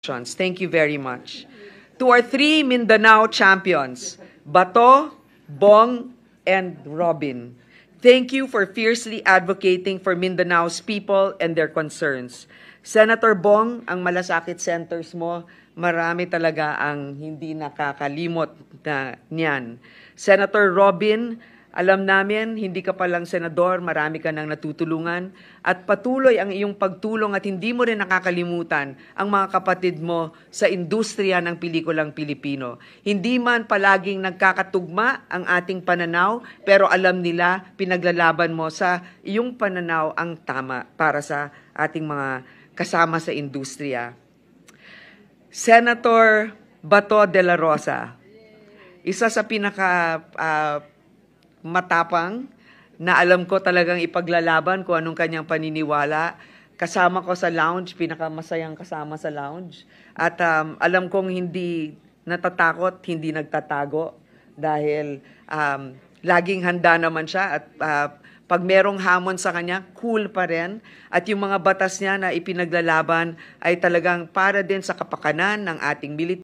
Thank you very much. To our three Mindanao champions, Bato, Bong, and Robin, thank you for fiercely advocating for Mindanao's people and their concerns. Senator Bong, ang malasakit centers mo, marami talaga ang hindi nakakalimot na niyan. Senator Robin, alam namin, hindi ka palang senador, marami ka nang natutulungan at patuloy ang iyong pagtulong at hindi mo rin nakakalimutan ang mga kapatid mo sa industriya ng pelikulang Pilipino. Hindi man palaging nagkakatugma ang ating pananaw, pero alam nila, pinaglalaban mo sa iyong pananaw ang tama para sa ating mga kasama sa industriya. Senator Bato de la Rosa, isa sa pinaka matapang na alam ko talagang ipaglalaban kung anong kanyang paniniwala. Kasama ko sa lounge, pinakamasayang kasama sa lounge. At alam kong hindi natatakot, hindi nagtatago dahil laging handa naman siya at pag merong hamon sa kanya, cool pa rin. At yung mga batas niya na ipinaglalaban ay talagang para din sa kapakanan ng ating military.